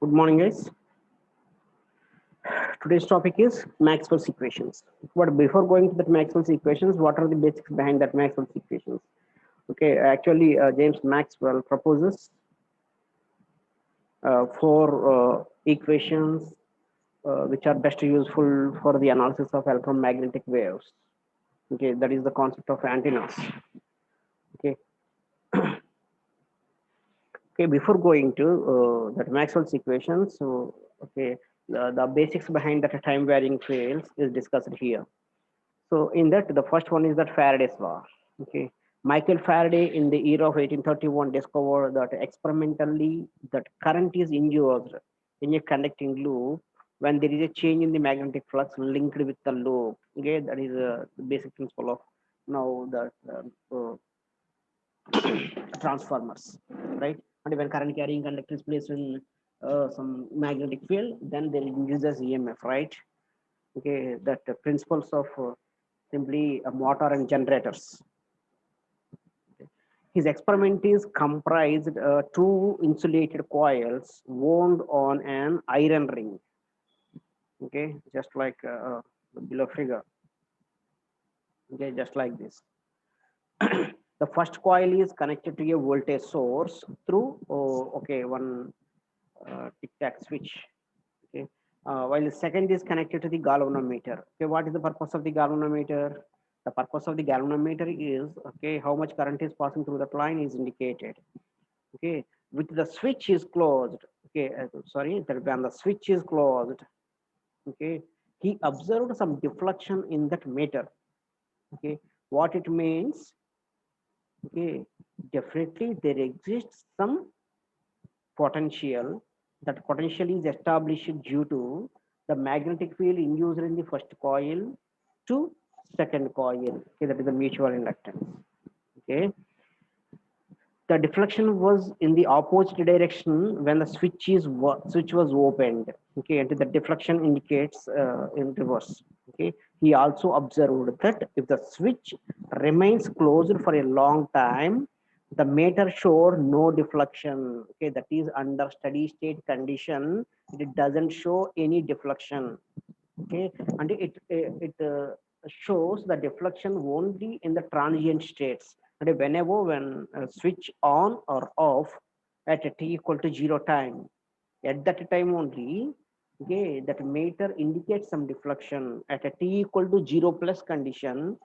Good morning, guys. Today's topic is Maxwell's equations. But before going to that Maxwell's equations, what are the basics behind that Maxwell's equations? Okay, actually, James Maxwell proposes four equations which are best useful for the analysis of electromagnetic waves. Okay, that is the concept of antennas. Okay, okay. Before going to that Maxwell's equations, so okay, the basics behind that time varying fields is discussed here. So in that, the first one is that Faraday's law. Okay, Michael Faraday in the year of 1831 discovered that experimentally that current is induced in a conducting loop when there is a change in the magnetic flux linked with the loop. Okay, that is the basic principle of now the transformers, right? And when current carrying conductor is placed in some magnetic field, then there induces EMF, right? Okay, that principles of simply a motor and generators. His experiment is comprised two insulated coils wound on an iron ring. Okay, just like the below figure. Okay, just like this. The first coil is connected to a voltage source through okay one tic tac switch. Okay, while the second is connected to the galvanometer. Okay, what is the purpose of the galvanometer? The purpose of the galvanometer is okay how much current is passing through that line is indicated. Okay, with the switch is closed. Okay, sorry, that when the switch is closed, okay, he observed some deflection in that meter. Okay, what it means? Okay, definitely there exists some potential. That potential is established due to the magnetic field induced in the first coil to second coil. Okay, that is the mutual inductance. Okay, the deflection was in the opposite direction when the switch was opened. Okay, and the deflection indicates in reverse. Okay, he also observed that if the switch remains closed for a long time, the meter showed no deflection. Okay, that is under steady state condition, it doesn't show any deflection. Okay, and it shows the deflection only in the transient states, and whenever when switch on or off at a t equal to 0 time, at that time only, okay, that meter indicates some deflection at a t equal to 0 plus condition.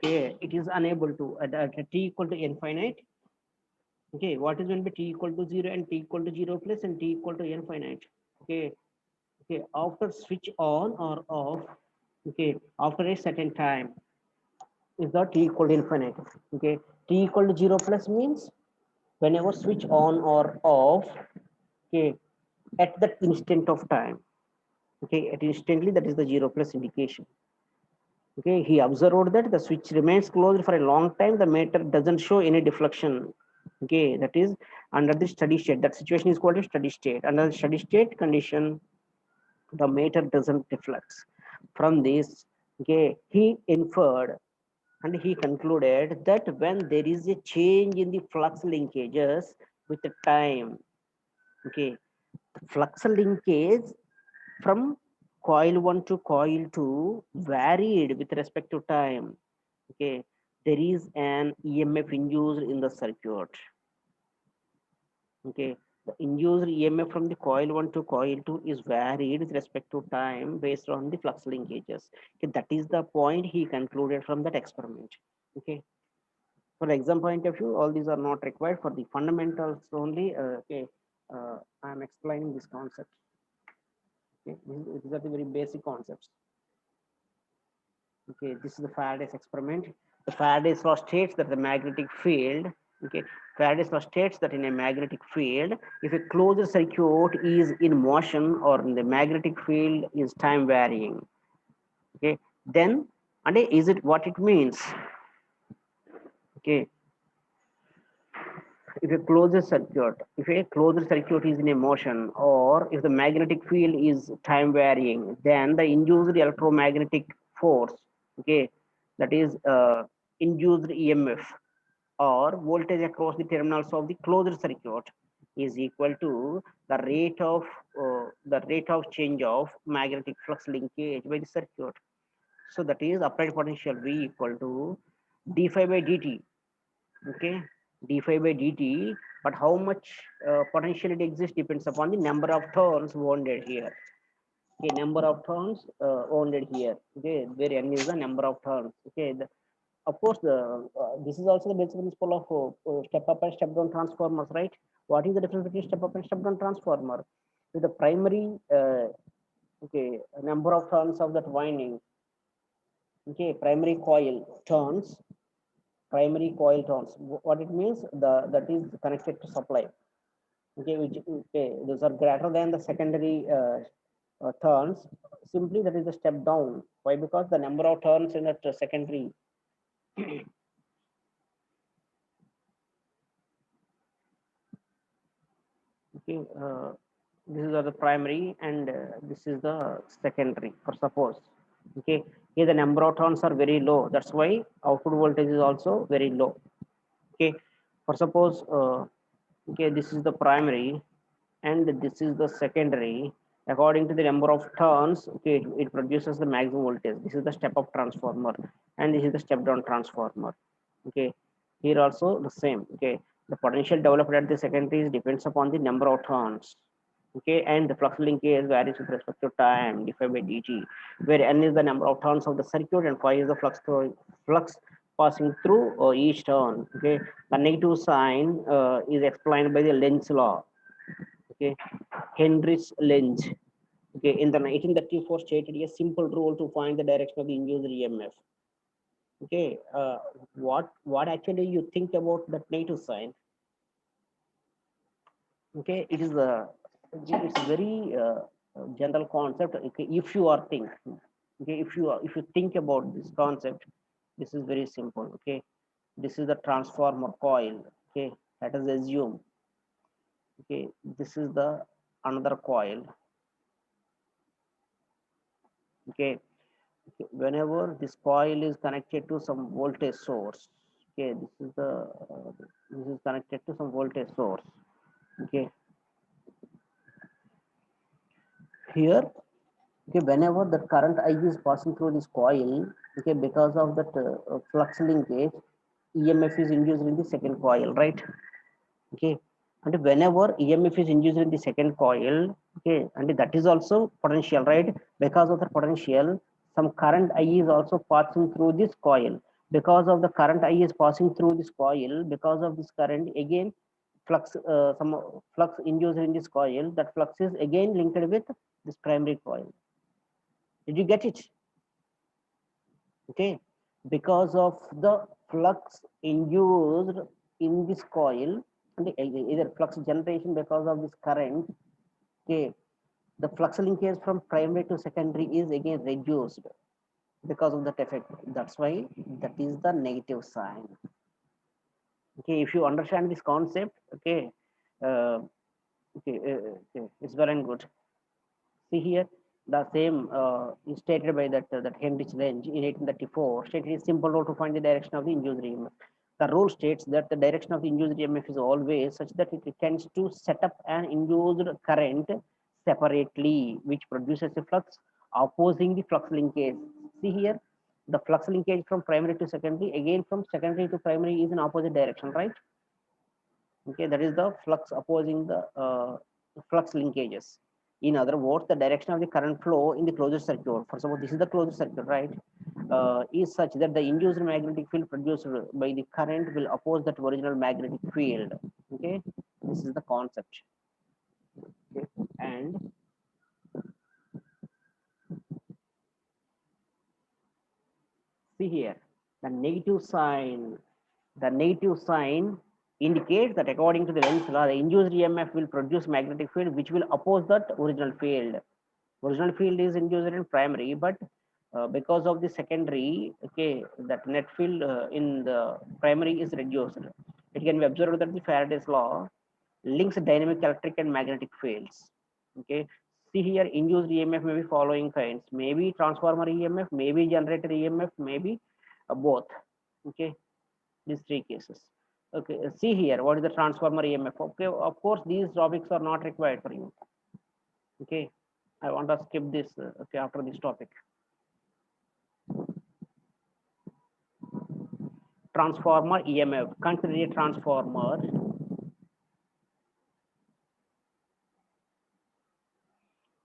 Okay, it is unable to at a t equal to infinite. Okay, what is going to be t equal to 0 and t equal to 0 plus and t equal to infinite? Okay, okay, after switch on or off, okay, after a certain time is the t equal to infinite. Okay, t equal to 0 plus means whenever switch on or off, okay, at that instant of time, okay, at instantly, that is the 0 plus indication. Okay, he observed that the switch remains closed for a long time, the meter doesn't show any deflection. Okay, that is under the steady state, that situation is called a steady state. Under the steady state condition, the meter doesn't deflect. From this, okay, he inferred and he concluded that when there is a change in the flux linkages with the time, okay, the flux linkage from coil 1 to coil 2 varied with respect to time. Okay, there is an EMF induced in the circuit. Okay, the induced EMF from the coil 1 to coil 2 is varied with respect to time based on the flux linkages. Okay, that is the point he concluded from that experiment. Okay, for the exam point of view, all these are not required for the fundamentals only. Okay, I am explaining this concept. Okay, these are the very basic concepts. Okay, this is the Faraday's experiment. The Faraday's law states that the magnetic field, okay, Faraday's law states that in a magnetic field, if a closed circuit is in motion or in the magnetic field is time varying, okay, then, and is it what it means? Okay, if a closed circuit is in a motion or if the magnetic field is time varying, then the induced electromagnetic force, okay, that is induced EMF or voltage across the terminals of the closed circuit is equal to the rate of change of magnetic flux linkage by the circuit. So that is applied potential V equal to d phi by dt. Okay, d phi by dt. But how much potential it exists depends upon the number of turns wounded here. Okay, number of turns wounded here. Okay, where n is the number of turns. Okay, of course this is also the basic principle of step up and step down transformers, right? What is the difference between step up and step down transformer? With the primary okay, number of turns of that winding. Okay, primary coil turns. What it means, that is connected to supply. Okay, which, okay, those are greater than the secondary turns. Simply that is a step down. Why? Because the number of turns in that secondary. Okay, this is the primary and this is the secondary. For suppose, okay, here the number of turns are very low, that's why output voltage is also very low. Okay, for suppose okay, this is the primary and this is the secondary. According to the number of turns, okay, it produces the maximum voltage. This is the step up transformer and this is the step down transformer. Okay, here also the same. Okay, the potential developed at the secondary depends upon the number of turns. Okay, and the flux linkage varies with respect to time defined by dt, where n is the number of turns of the circuit and phi is the flux passing through each turn. Okay, the negative sign is explained by the Lenz law. Okay, Heinrich Lenz. Okay, in the 1934 stated a simple rule to find the direction of the induced EMF. Okay, what actually you think about that negative sign? Okay, it is a it's a very general concept. Okay, if you are think, okay, if you think about this concept, this is very simple. Okay, this is the transformer coil. Okay, let us assume. Okay, this is the another coil. Okay, whenever this coil is connected to some voltage source. Okay, this is connected to some voltage source. Okay, here, okay, whenever the current I is passing through this coil, okay, because of that flux linkage, EMF is induced in the second coil, right? Okay, and whenever EMF is induced in the second coil, okay, and that is also potential, right? Because of the potential, some current I is also passing through this coil. Because of the current I is passing through this coil, because of this current, again flux, some flux induced in this coil, that flux is again linked with this primary coil. Did you get it? Okay, because of the flux induced in this coil, and either flux generation because of this current. Okay, the flux linkage from primary to secondary is again reduced because of that effect. That's why that is the negative sign. Okay, if you understand this concept, okay, uh, okay, it's well and good. See here, the same is stated by that Heinrich Lenz in 1834. Stated a simple rule to find the direction of the induced EMF. The rule states that the direction of the induced EMF is always such that it tends to set up an induced current separately, which produces a flux opposing the flux linkage. See here, the flux linkage from primary to secondary, again from secondary to primary is in opposite direction, right? Okay, that is the flux opposing the flux linkages. In other words, the direction of the current flow in the closed circuit, for example, this is the closed circuit, right, is such that the induced magnetic field produced by the current will oppose that original magnetic field. Okay, this is the concept. Okay, and see here, the negative sign. The negative sign indicates that according to the Lenz law, the induced EMF will produce magnetic field which will oppose that original field. Original field is induced in primary, but because of the secondary, okay, that net field in the primary is reduced. It can be observed that the Faraday's law links dynamic electric and magnetic fields. Okay, see here, induced EMF may be following kinds, maybe transformer EMF, maybe generator EMF, maybe both. Okay, these three cases. Okay, see here, what is the transformer EMF? Okay, of course, these topics are not required for you. Okay, I want to skip this. Okay, after this topic, transformer EMF. Consider a transformer.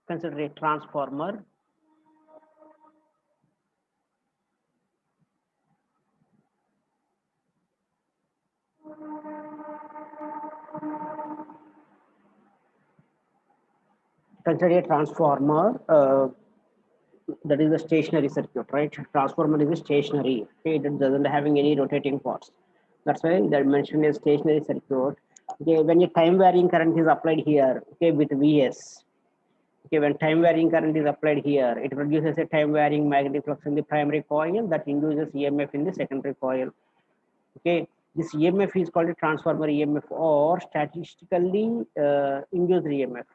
Consider a transformer. Consider a transformer. That is a stationary circuit, right? Transformer is a stationary. Okay, it doesn't having any rotating parts. That's why they mentioned a stationary circuit. Okay, when a time varying current is applied here, okay, with Vs. Okay, when time varying current is applied here, it produces a time varying magnetic flux in the primary coil that induces EMF in the secondary coil. Okay, this EMF is called a transformer EMF or statistically induced EMF.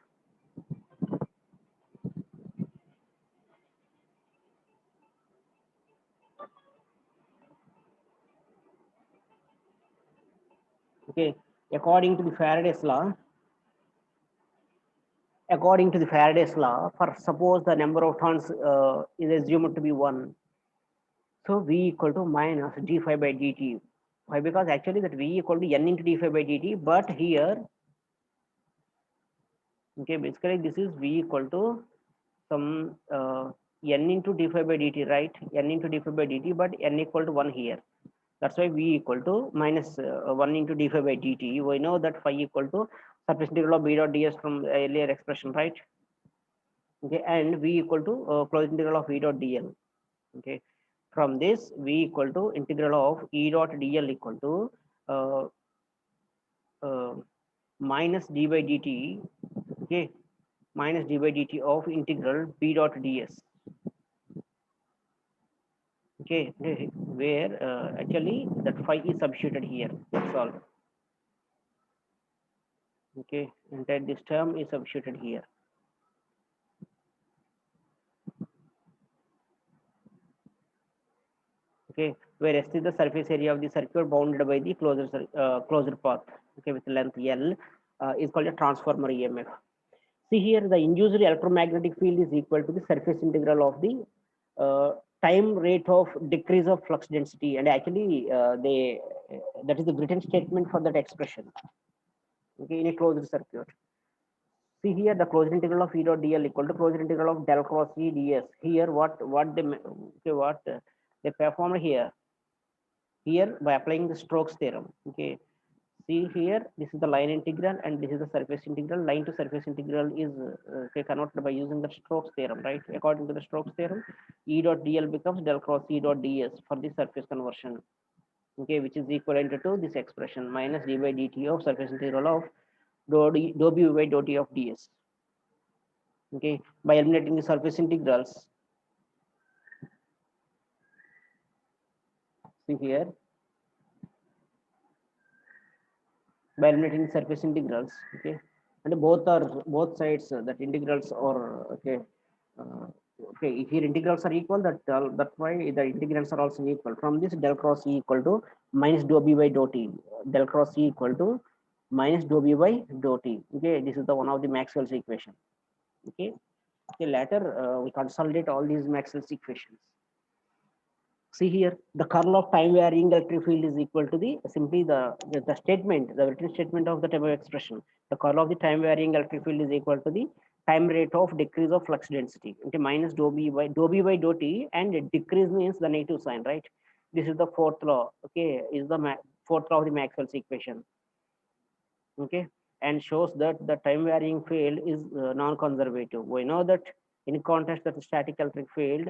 Okay, according to the Faraday's law, for suppose the number of turns is assumed to be 1, so V equal to minus d phi by dt. Why? Because actually that V equal to n into d phi by dt, but here, okay, basically this is V equal to some n into d phi by dt, right? N into d phi by dt, but n equal to 1 here. That's why V equal to minus 1 into d phi by dt. We know that phi equal to surface integral of B dot ds from the earlier expression, right? Okay, and V equal to closed integral of E dot dl. Okay, from this V equal to integral of E dot dl equal to uh, uh, minus d by dt. Okay, minus d by dt of integral B dot ds. Okay, where actually that phi is substituted here. That's all. Okay, and that this term is substituted here. Okay, where S is the surface area of the circuit bounded by the closed path. Okay, with length L is called a transformer EMF. See here, the induced electromagnetic field is equal to the surface integral of the time rate of decrease of flux density, and actually that is the written statement for that expression. Okay, in a closed circuit. See here, the closed integral of E dot dl equal to closed integral of del cross E ds. Here, what they performed here by applying the Stokes theorem. Okay, see here, this is the line integral and this is the surface integral. Line to surface integral is converted by using the Stokes theorem, right? According to the Stokes theorem, E dot dl becomes del cross E dot ds for the surface conversion. Okay, which is equivalent to this expression minus d by dt of surface integral of dou b by dou t of ds. Okay, by eliminating the surface integrals, see here, by eliminating surface integrals, okay, and both sides that integrals are okay. uh, okay, if here integrals are equal, that's why the integrals are also equal. From this, del cross E equal to minus dou b by dou t. Del cross E equal to minus dou b by dou t. Okay, this is the one of the Maxwell's equation. Okay, okay, later we consolidate all these Maxwell's equations. See here, the curl of time varying electric field is equal to the simply the statement, the written statement of the type of expression. The curl of the time varying electric field is equal to the time rate of decrease of flux density. Okay, minus dou b by dou t, and decrease means the negative sign, right? This is the fourth law. Okay, is the fourth law of the Maxwell's equation. Okay, and shows that the time varying field is non-conservative. We know that in contrast that the static electric field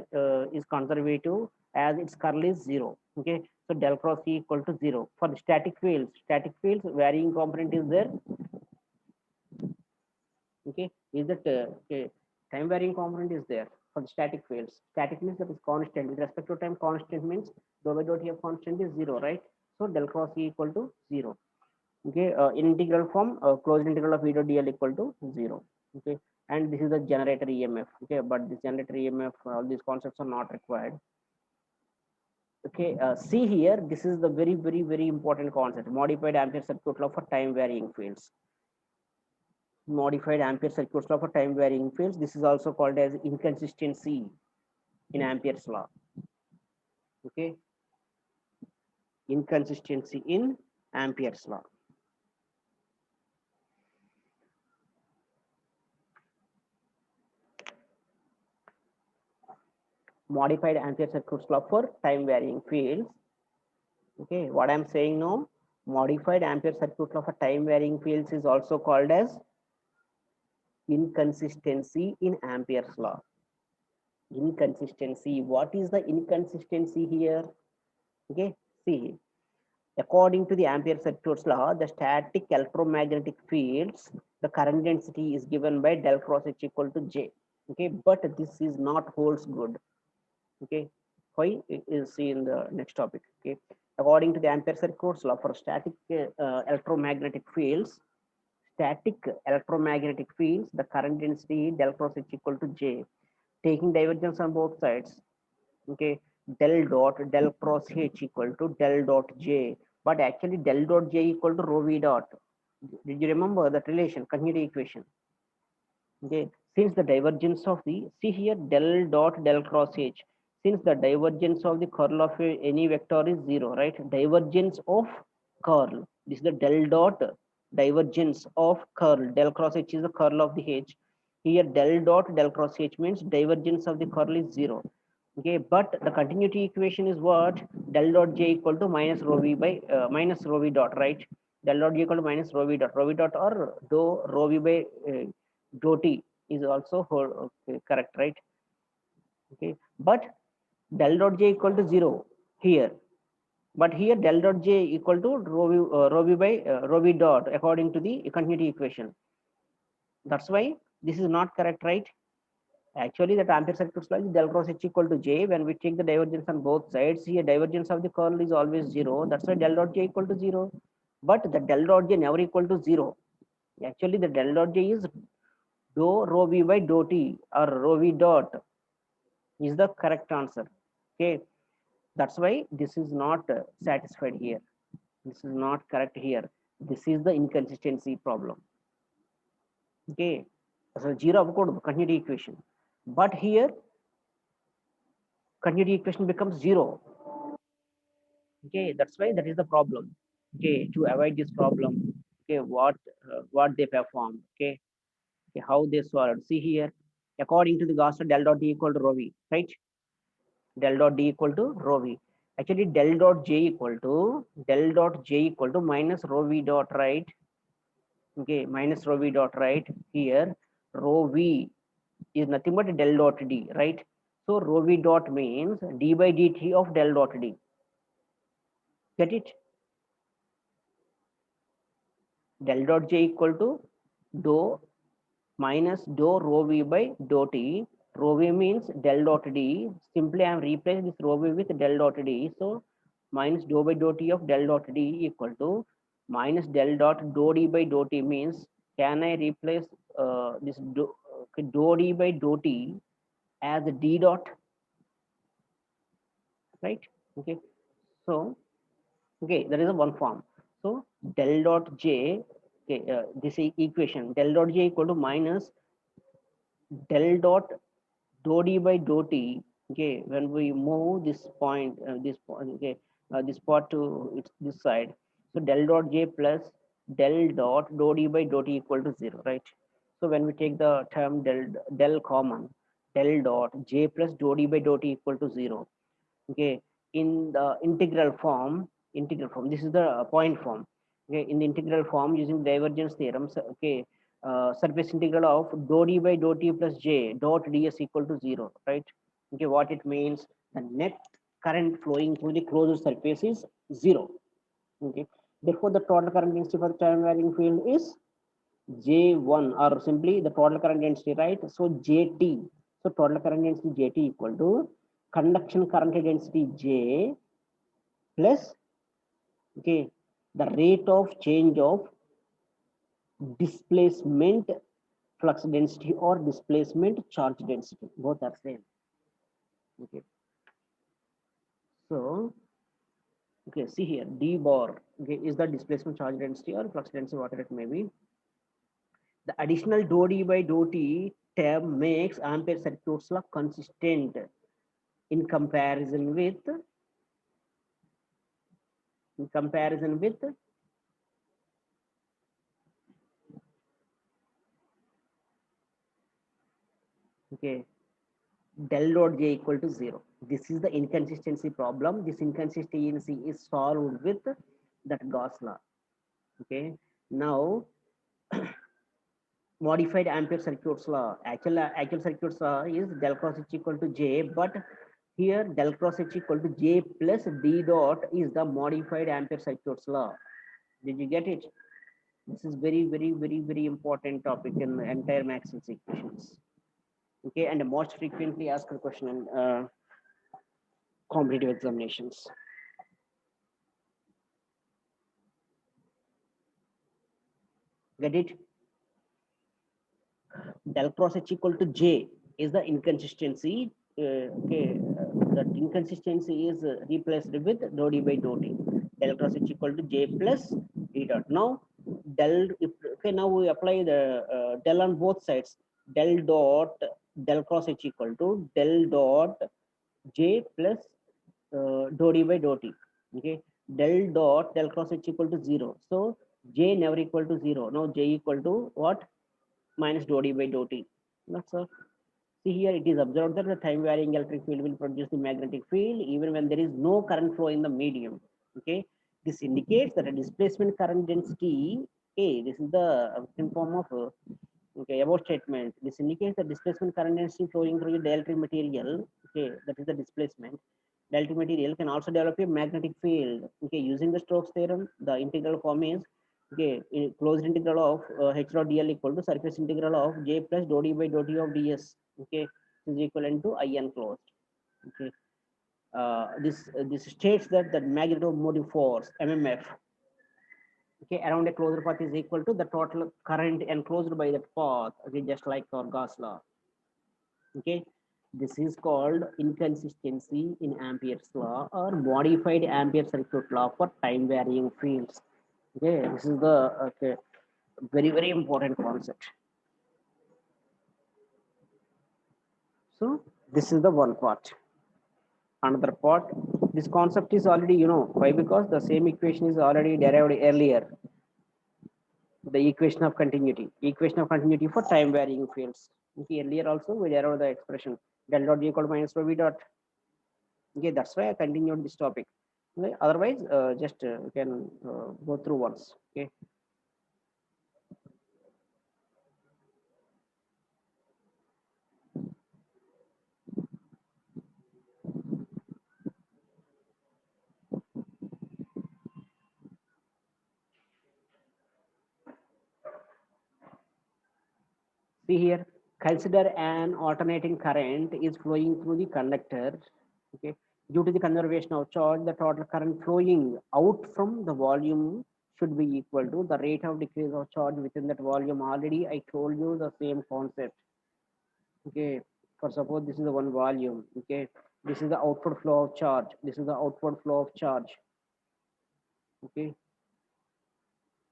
is conservative as its curl is 0. Okay, so del cross E equal to 0 for the static fields varying component is there. Okay, is that okay, time varying component is there for the static fields. Static means that is constant with respect to time. Constant means dou by dou t of constant is 0, right? So del cross E equal to 0. Okay, integral from closed integral of E dot dl equal to 0. Okay, and this is the generator EMF. Okay, but this generator EMF, all these concepts are not required. Okay, see here, this is the very important concept. Modified Ampere circuit law for time varying fields. Modified Ampere circuit law for time varying fields. This is also called as inconsistency in Ampere's law. Okay, inconsistency in Ampere's law. Modified Ampere circuit law for time varying fields. Okay, what I'm saying now, modified Ampere circuit law for time varying fields is also called as inconsistency in Ampere's law. Inconsistency. What is the inconsistency here? Okay, see, according to the Ampere circuit's law, the static electromagnetic fields, the current density is given by del cross H equal to J. Okay, but this is not holds good. Okay, why? It is see in the next topic. Okay, according to the Ampere circuit's law for static electromagnetic fields, the current density del cross H equal to J, taking divergence on both sides. Okay, del cross H equal to del dot J, but actually del dot J equal to rho v dot. Did you remember that relation, continuity equation? Okay, since the divergence of the, see here, del cross H, since the divergence of the curl of any vector is zero, right? Divergence of curl, this is the del dot divergence of curl. Del cross H is the curl of the H. Here del cross H means divergence of the curl is zero. Okay, but the continuity equation is what? Del dot J equal to minus rho v by minus rho v dot, right? Del dot J equal to minus rho v dot or dou rho v by dou t is also whole, okay, correct, right? Okay, but del dot J equal to zero here, but here del dot J equal to rho v by rho v dot according to the continuity equation. That's why this is not correct, right? Actually, that Ampere circuit law is del cross H equal to J. When we take the divergence on both sides, here divergence of the curl is always zero. That's why del dot J equal to zero. But the del dot J never equal to zero. Actually, the del dot J is dou rho v by dou t or rho v dot is the correct answer. Okay, that's why this is not satisfied here. This is not correct here. This is the inconsistency problem. Okay, so zero of code continuity equation, but here continuity equation becomes zero. Okay, that's why that is the problem. Okay, to avoid this problem, okay, what they performed, okay, okay, how they solved. See here, according to the Gauss del dot d equal to rho v, right? Del dot d equal to rho v. Actually, del dot j equal to minus rho v dot, right? Okay, minus rho v dot, right? Here, rho v is nothing but del dot d, right? So rho v dot means d by dt of del dot d. Get it? Del dot j equal to dou minus dou rho v by dou t. Rho v means del dot d. Simply I am replacing this rho v with del dot d. So minus dou by dou t of del dot d equal to minus del dot dou d by dou t means, can I replace this dou d by dou t as d dot, right? Okay, so okay, that is a one form. So del dot j, okay, this equation del dot j equal to minus del dot dou d by dou t. Okay, when we move this point, okay, this part to this side, so del dot j plus del dot dou d by dou t equal to zero, right? So when we take the term del common, del dot j plus dou d by dou t equal to zero. Okay, in the integral form, this is the point form. Okay, in the integral form using divergence theorem, so, okay, surface integral of dou d by dou t plus j dot ds equal to zero, right? Okay, what it means, the net current flowing through the closed surface is zero. Okay, therefore the total current density for the time varying field is J1, or simply the total current density, right? So JT, so total current density JT equal to conduction current density J plus, okay, the rate of change of displacement flux density or displacement charge density, both are same. Okay, So, okay, see here, d bar, okay, is the displacement charge density or flux density, whatever it may be. The additional dou d by dou t term makes Ampere circuits law consistent in comparison with in comparison with okay, del dot j equal to 0. This is the inconsistency problem. This inconsistency is solved with that Gauss law. Okay. Now, modified Ampere circuits law. Actual circuits law is del cross H equal to j, but here del cross H equal to j plus d dot is the modified Ampere circuits law. Did you get it? This is very important topic in the entire Maxwell's equations. Okay, and the most frequently asked question in competitive examinations. Get it? Del cross H equal to J is the inconsistency. Okay, that inconsistency is replaced with dou d by dou t. Del cross H equal to J plus d dot. Now, okay, now we apply the del on both sides. Del cross H equal to del dot J plus dou d by dou t. Okay, del cross H equal to 0. So, J never equal to 0. Now, J equal to what? Minus dou d by dou t. That's all. See here, it is observed that the time varying electric field will produce the magnetic field even when there is no current flow in the medium. Okay, this indicates that a displacement current density. Okay, this is the form of okay above statement. This indicates the displacement current density flowing through the dielectric material. Okay, that is the displacement. Dielectric material can also develop a magnetic field. Okay, using the Stokes theorem, the integral form is okay, closed integral of h dot dl equal to surface integral of j plus dou d by dou t of ds. Okay, is equivalent to I enclosed. Okay, this states that the magnetomotive force MMF okay around a closed path is equal to the total current enclosed by that path. Okay, just like our Gauss law. Okay, this is called inconsistency in Ampere's law or modified Ampere circuit law for time varying fields. Okay, this is the okay very important concept. So this is the one part. Another part, this concept is already why, because the same equation is already derived earlier, the equation of continuity for time varying fields. Okay, earlier also we derived the expression del dot g equal to minus rho v dot. Okay, that's why I continued this topic. Okay, otherwise just we can go through once. Okay. See here, consider an alternating current is flowing through the conductor. Okay, due to the conservation of charge, the total current flowing out from the volume should be equal to the rate of decrease of charge within that volume. Already, I told you the same concept. Okay, for suppose this is the one volume. Okay, this is the output flow of charge. This is the output flow of charge. Okay,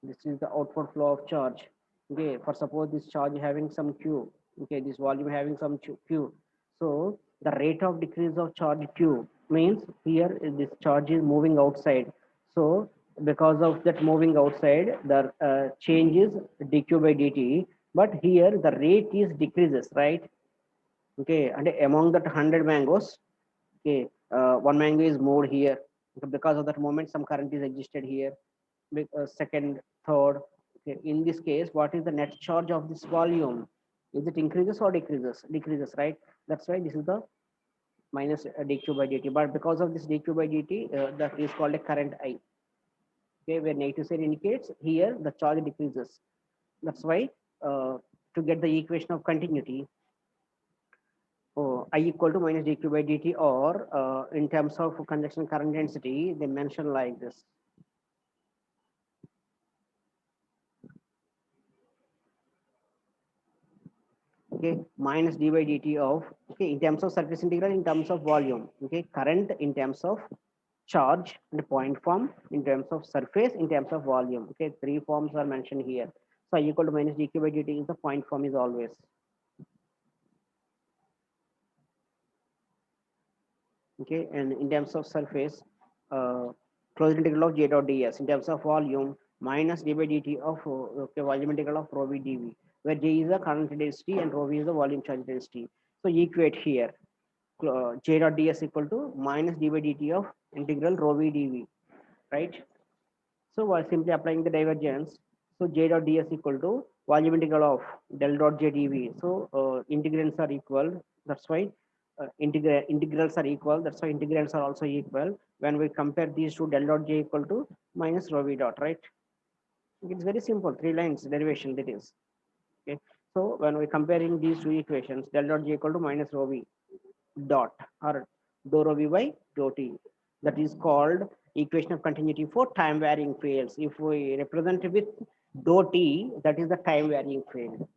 this is the output flow of charge. Okay, for suppose this charge having some q, okay, this volume having some q, so the rate of decrease of charge q means here this charge is moving outside, so because of that moving outside the change is dq by dt, but here the rate is decreases, right? Okay, and among that 100 mangoes, okay, one mango is moved here because of that moment some current is existed here, second, third. Okay. In this case, what is the net charge of this volume? Is it increases or decreases? Decreases, right? That's why this is the minus dq by dt. But because of this dq by dt, that is called a current I. Okay, where negative side indicates here the charge decreases. That's why to get the equation of continuity, I equal to minus dq by dt, or in terms of conduction current density, they mention like this. Okay, minus d by dt of Okay, in terms of surface integral, in terms of volume. Okay, current in terms of charge and point form in terms of surface in terms of volume. Okay, three forms are mentioned here. So I equal to minus dq by dt is the point form is always. Okay, and in terms of surface, closed integral of j dot ds in terms of volume minus d by dt of okay, volume integral of rho v dv, where j is the current density and rho v is the volume charge density. So equate here j dot ds equal to minus d by dt of integral rho v dv, right? So we're simply applying the divergence. So j dot ds equal to volume integral of del dot j dv. So integrands are equal. That's why integrals are equal. That's why integrands are also equal. When we compare these two, del dot j equal to minus rho v dot, right? It's very simple. Three lines derivation that is. Okay. So when we comparing these two equations, del dot j equal to minus rho v dot or dou rho v by dou t. That is called equation of continuity for time varying fields. If we represent it with dou t, that is the time varying field.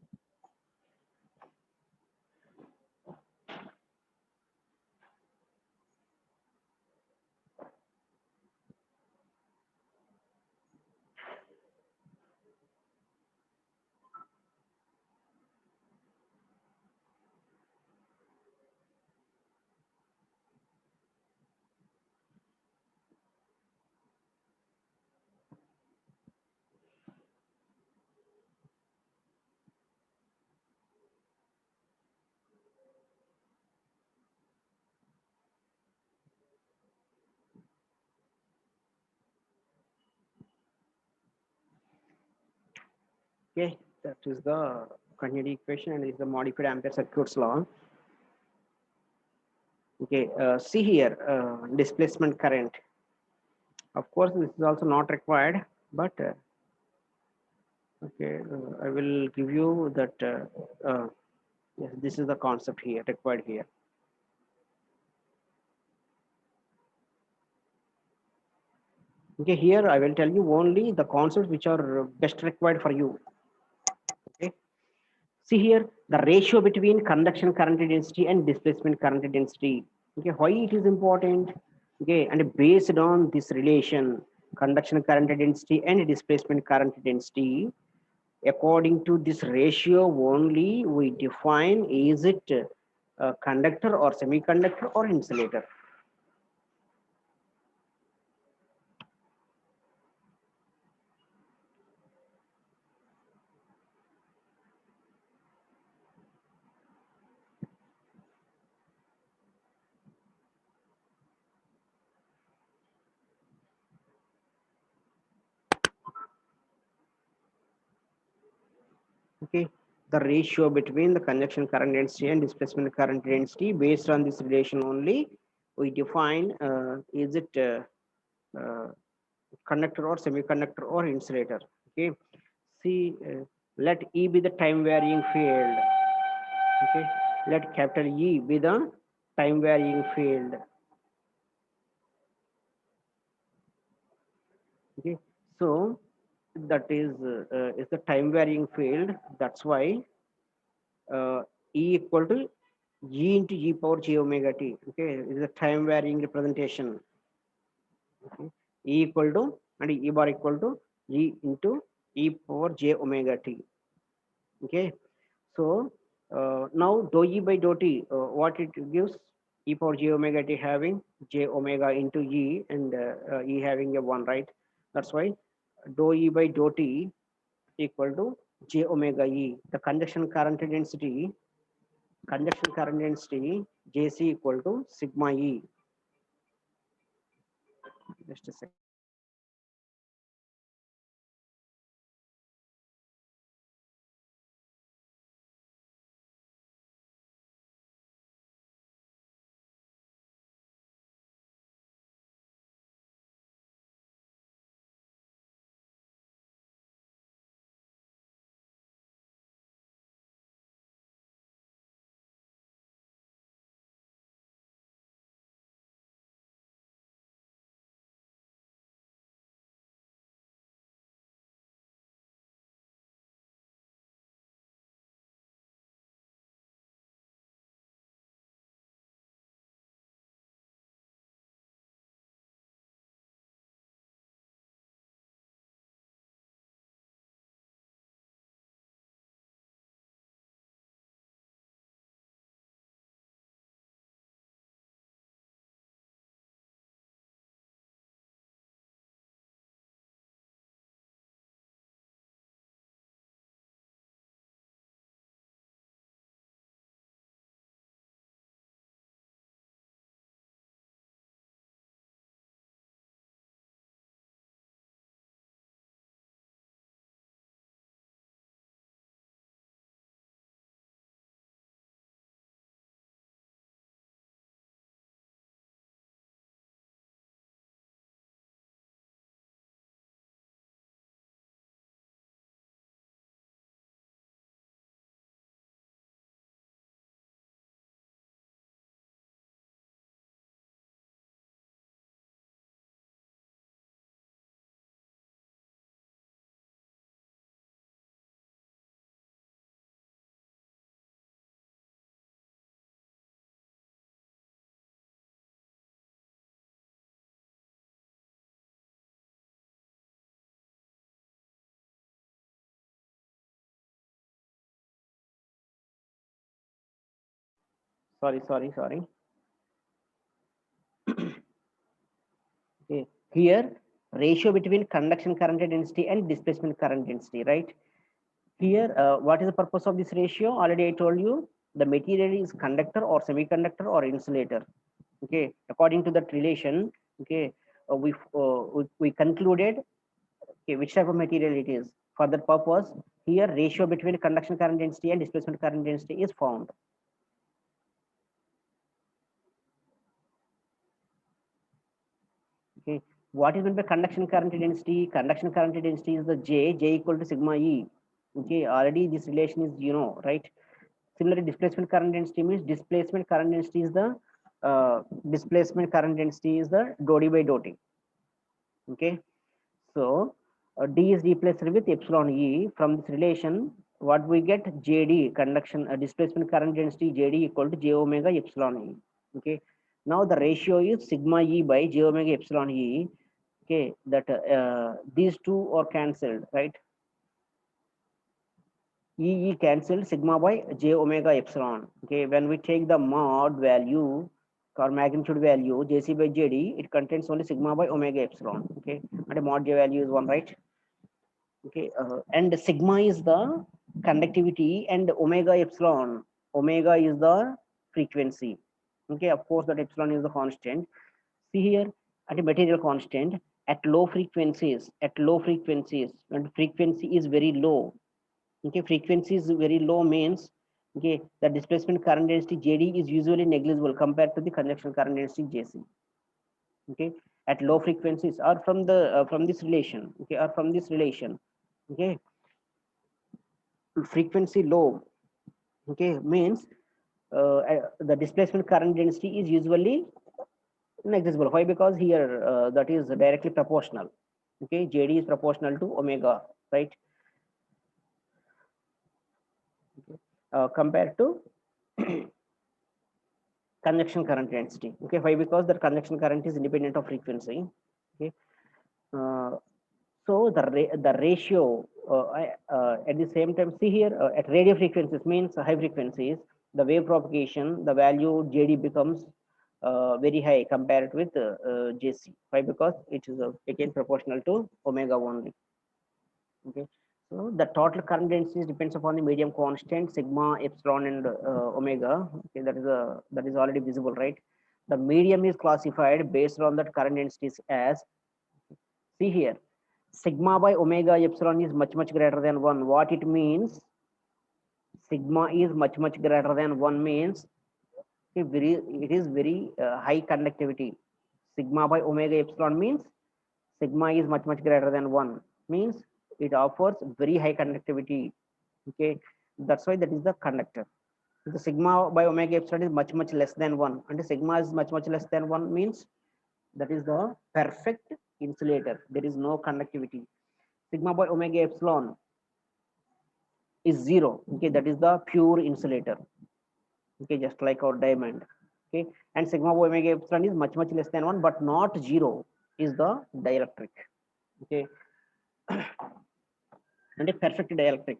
Okay, that is the continuity equation and is the modified Ampere circuits law. Okay, see here, displacement current. Of course, this is also not required, but okay, I will give you that. Yes, this is the concept here required here. Okay, here I will tell you only the concepts which are best required for you. Okay, see here the ratio between conduction current density and displacement current density. Okay, why it is important? Okay, and based on this relation, conduction current density and displacement current density, according to this ratio only we define is it a conductor or semiconductor or insulator. Okay, the ratio between the conduction current density and displacement current density, based on this relation only we define is it uh, conductor or semiconductor or insulator. Okay, see let E be the time varying field. Okay, let capital E be the time varying field. Okay, so that is the time varying field. That's why E equal to G into G power J omega t. Okay, is a time varying representation. Okay. E equal to and E bar equal to G into E power J omega t. Okay, so now dou E by dou t, what it gives? E power J omega t having J omega into E and E having a 1, right? That's why dou E by dou t equal to J omega E. The conduction current density Jc equal to sigma E. Just a second. sorry. Okay, here ratio between conduction current density and displacement current density, right? Here, what is the purpose of this ratio? Already I told you, the material is conductor or semiconductor or insulator. Okay, according to that relation, okay, we concluded, okay, which type of material it is. For that purpose, here ratio between conduction current density and displacement current density is found. Okay, what is meant by conduction current density? Conduction current density is the J equal to sigma E. Okay, already this relation is, right? Similarly, displacement current density means displacement current density is the displacement current density is the dou d by dou t. Okay, so d is replaced with epsilon E. From this relation, what we get? JD conduction displacement current density JD equal to j omega epsilon E. Okay, now the ratio is sigma E by j omega epsilon E. Okay, that these two are cancelled, right? E cancelled sigma by j omega epsilon. Okay, when we take the mod value or magnitude value jc by jd, it contains only sigma by omega epsilon. Okay, and mod j value is 1, right? Okay, and sigma is the conductivity and omega is the frequency. Okay, of course that epsilon is the constant. See here, at a material constant, at low frequencies, when frequency is very low, okay, frequency is very low means, okay, the displacement current density JD is usually negligible compared to the conduction current density JC. Okay, at low frequencies or from this relation, okay, frequency low, okay, means the displacement current density is usually negligible. Why? Because here that is directly proportional. Okay, JD is proportional to omega, right? Compared to conduction current density. Okay, why? Because the conduction current is independent of frequency. Okay, uh, so the ratio at the same time, see here, at radio frequencies means high frequencies, the wave propagation, the value JD becomes very high compared with JC. Why? Because it is again proportional to omega only. Okay, so the total current density depends upon the medium constant sigma, epsilon, and omega. Okay, that is already visible, right? The medium is classified based on that current densities as, see here, sigma by omega epsilon is much greater than 1. What it means? Sigma is much greater than 1 means it is very high conductivity. Sigma by omega epsilon means sigma is much greater than 1 means it offers very high conductivity. Okay, that's why that is the conductor. The sigma by omega epsilon is much less than 1, and the sigma is much less than 1 means that is the perfect insulator. There is no conductivity. Sigma by omega epsilon is 0. Okay, that is the pure insulator. Okay, just like our diamond. Okay, and sigma by omega epsilon is much less than 1, but not 0 is the dielectric. Okay, and a perfect dielectric.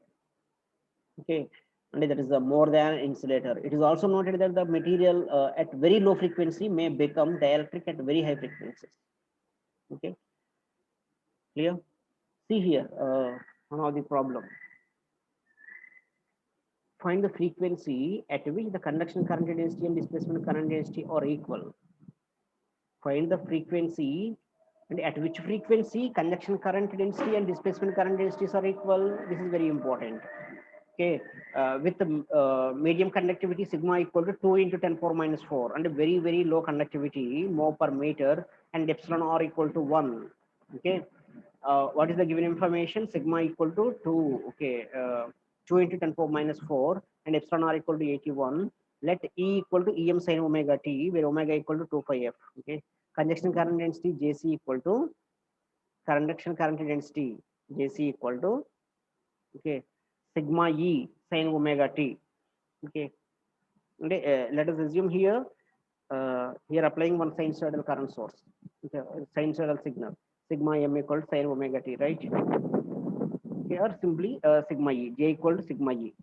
Okay, and that is the more than insulator. It is also noted that the material at very low frequency may become dielectric at very high frequencies. Okay, clear? See here, one of the problem. Find the frequency at which the conduction current density and displacement current density are equal. Find the frequency and at which frequency conduction current density and displacement current densities are equal. This is very important. Okay, with the medium conductivity sigma equal to 2 into 10 power minus 4, and a very low conductivity mho per meter, and epsilon r equal to 1. Okay, what is the given information? Sigma equal to 2. Okay, 2 into 10 power minus 4, and epsilon r equal to 81. Let E equal to Em sin omega t, where omega equal to 2 pi f. Okay, conduction current density Jc equal to conduction current density Jc equal to, okay, sigma E sin omega t. Okay, let us assume here applying one sinusoidal current source. Okay, sinusoidal signal sigma m equal to sin omega t, right? Here simply sigma E, J equal to sigma E,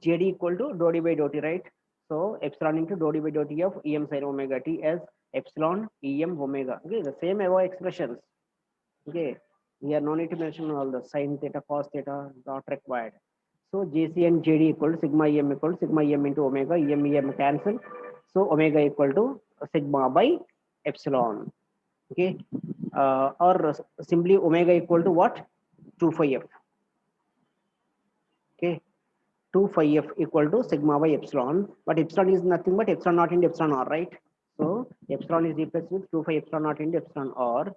JD equal to dou d by dou t, right? So epsilon into dou d by dou t of em sin omega t as epsilon em omega. Okay, the same above expressions. Okay, here no need to mention all the sin theta, cos theta, not required. So JC and JD equal to sigma em into omega, em cancel. So omega equal to sigma by epsilon. Okay, or simply omega equal to what? 2 phi f. Okay, 2 phi f equal to sigma by epsilon, but epsilon is nothing but epsilon naught into epsilon r, right? So epsilon is replaced with 2 phi epsilon naught into epsilon r.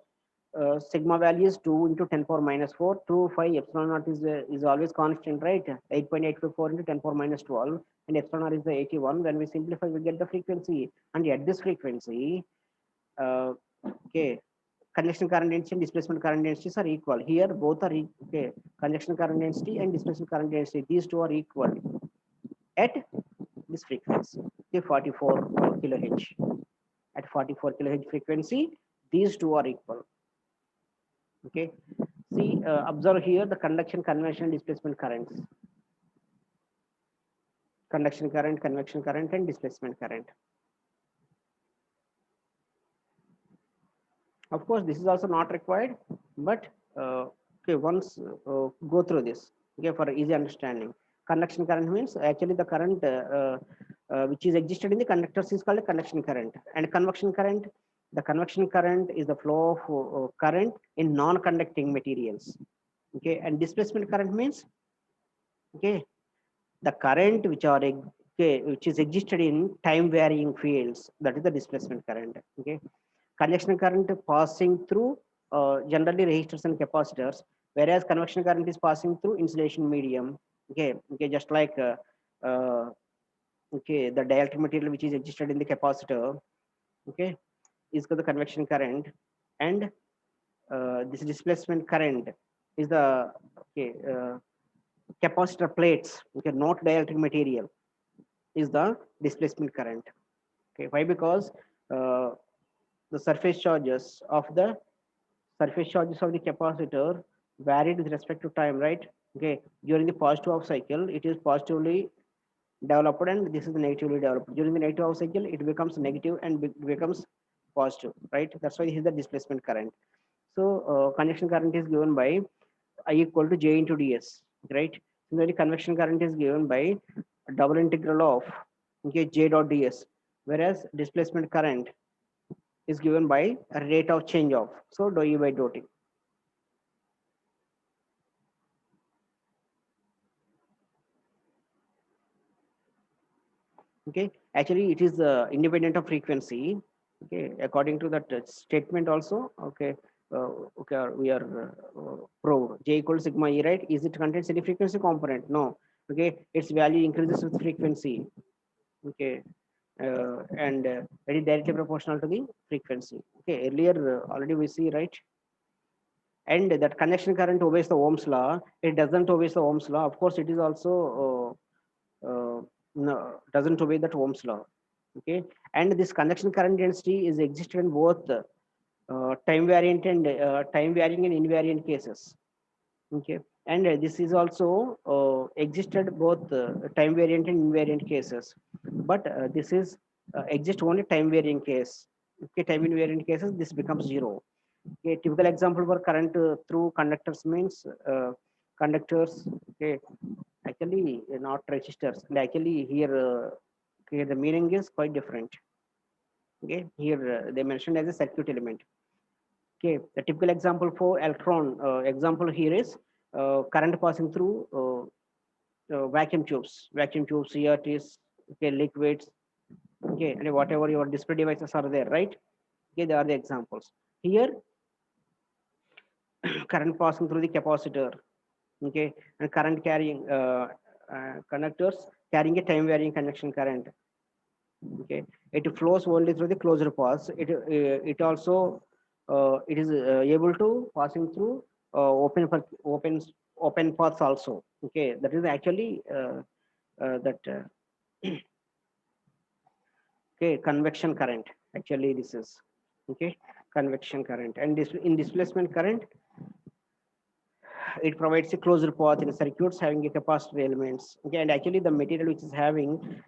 Sigma value is 2 into 10 power minus 4. 2 phi epsilon naught is always constant, right? 8.854 into 10 power minus 12, and epsilon r is the 81. When we simplify, we get the frequency, and at this frequency, okay, conduction current density and displacement current densities are equal. Here both are okay. Conduction current density and displacement current density, these two are equal at this frequency. Okay, 44 kilohertz. At 44 kilohertz frequency, these two are equal. Okay. See, observe here the conduction, convection, displacement currents. Conduction current, convection current, and displacement current. Of course, this is also not required, but okay, once go through this, okay, for easy understanding. Conduction current means actually the current which is existed in the conductors is called a conduction current, and convection current. The convection current is the flow of current in non-conducting materials. Okay, and displacement current means okay the current which are okay, which is existed in time varying fields, that is the displacement current. Okay, conduction current passing through generally resistors and capacitors, whereas convection current is passing through insulation medium. Okay, just like okay, the dielectric material which is existed in the capacitor, okay, is called the convection current, and this displacement current is the okay capacitor plates, okay, not dielectric material, is the displacement current. Okay, why? Because uh, the surface charges of the capacitor varied with respect to time, right? Okay, during the positive half cycle, it is positively developed, and this is negatively developed. During the negative half cycle, it becomes negative and becomes positive, right? That's why this is the displacement current. So conduction current is given by I equal to J into ds, right? Similarly, convection current is given by double integral of okay J dot ds, whereas displacement current is given by a rate of change of so dou E by dou t. Okay, actually it is independent of frequency. Okay, according to that statement also. Okay, okay, we are proved J equals sigma E, right? Is it contains any frequency component? No. Okay, its value increases with frequency. Okay, and it is directly proportional to the frequency. Okay, earlier already we see, right? And that conduction current obeys the Ohm's law. It doesn't obey the Ohm's law. Of course, it is also no, doesn't obey that Ohm's law. Okay, and this conduction current density is existed in both time variant and time varying and invariant cases. Okay, and this is also existed both time variant and invariant cases, but this is exist only time varying case. Okay, time invariant cases this becomes zero. Okay, typical example for current through conductors means conductors. Okay, actually not resistors. And actually here, okay, the meaning is quite different. Okay, here they mentioned as a circuit element. Okay, the typical example for electron example here is current passing through vacuum tubes. Vacuum tubes, here it is okay, liquids. Okay, and whatever your display devices are there, right? Okay, they are the examples. Here, current passing through the capacitor. Okay, and current carrying conductors carrying a time varying conduction current. Okay, it flows only through the closed paths. It also it is able to passing through open paths also. Okay, that is actually that okay convection current. Actually, this is okay convection current, and this in displacement current it provides a closed path in circuits having a capacitor elements. Okay, and actually the material which is having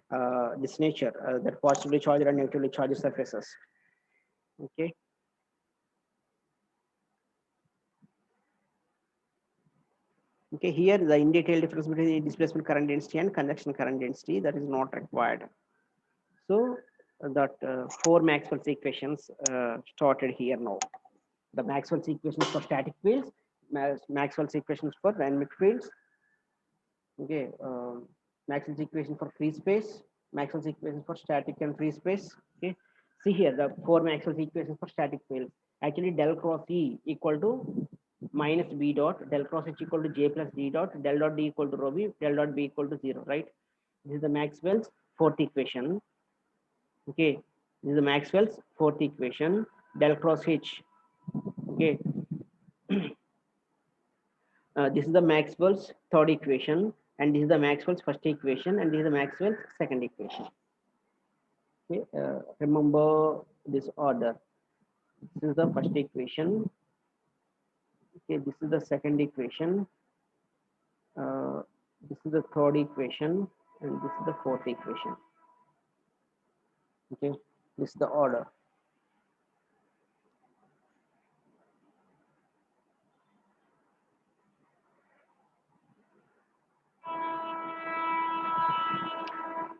this nature, that positively charged and negatively charged surfaces. Okay. Okay, here the in detail difference between displacement current density and conduction current density, that is not required. So that 4 Maxwell's equations started here now. The Maxwell's equations for static fields, Maxwell's equations for dynamic fields. Okay, Maxwell's equation for free space, Maxwell's equation for static and free space. Okay, see here the 4 Maxwell's equations for static fields. Actually, del cross E equal to minus B dot, del cross H equal to J plus D dot, del dot D equal to rho B, del dot B equal to 0, right? This is the Maxwell's fourth equation. Okay, this is the Maxwell's fourth equation, del cross H. Okay, this is the Maxwell's third equation, and this is the Maxwell's first equation, and this is the Maxwell's second equation. Okay, remember this order. This is the first equation. Okay, this is the second equation. This is the third equation, and this is the fourth equation. Okay, this is the order.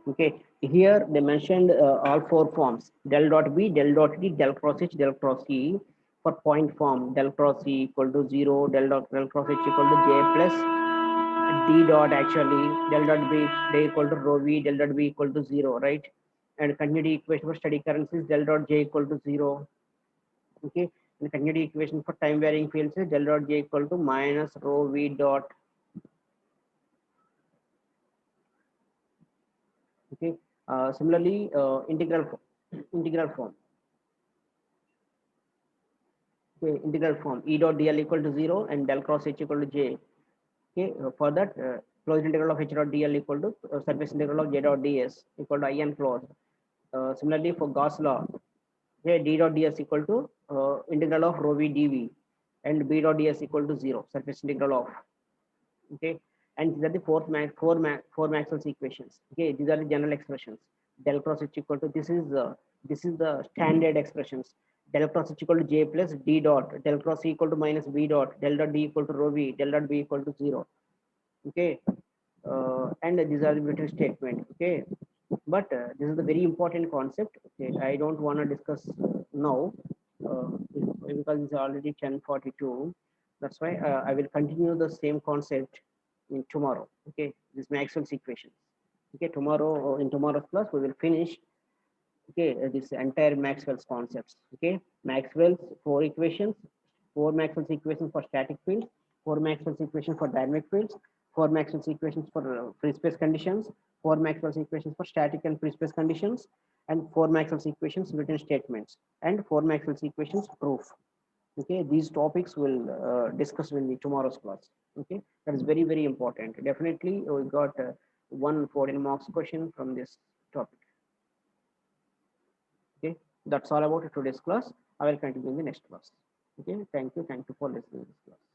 Okay, here they mentioned all 4 forms: del dot B, del dot D, del cross H, del cross E. For point form, del cross E equal to 0, del cross H equal to J plus D dot, actually del dot B equal to rho V, del dot B equal to 0, right? And continuity equation for steady currents is del dot J equal to 0. Okay, and the continuity equation for time varying fields is del dot J equal to minus rho V dot. Okay, similarly, integral form. Okay, integral form E dot dl equal to 0 and del cross H equal to J. Okay, for that, closed integral of H dot dl equal to surface integral of J dot ds equal to I enclosed. Similarly, for Gauss law, okay, D dot ds equal to integral of rho v dv, and B dot ds equal to 0, surface integral of. Okay, and these are the four Maxwell's equations. Okay, these are the general expressions. Del cross H equal to, this is the standard expressions. Del cross H equal to J plus D dot, del cross E equal to minus B dot, del dot D equal to rho V, del dot B equal to 0. Okay, and these are the written statement. Okay, but this is the very important concept. Okay, I don't want to discuss now because it's already 10:42. That's why I will continue the same concept in tomorrow. Okay, this Maxwell's equation. Okay, tomorrow in tomorrow's class we will finish. Okay, this entire Maxwell's concepts. Okay, Maxwell's 4 equations, 4 Maxwell's equations for static fields, 4 Maxwell's equations for dynamic fields, 4 Maxwell's equations for free space conditions, 4 Maxwell's equations for static and free space conditions, and 4 Maxwell's equations written statements, and 4 Maxwell's equations proof. Okay, these topics will discuss in the tomorrow's class. Okay, that is very, very important. Definitely we got 114 marks question from this topic. Okay, that's all about today's class. I will continue in the next class. Okay, thank you for listening to this class.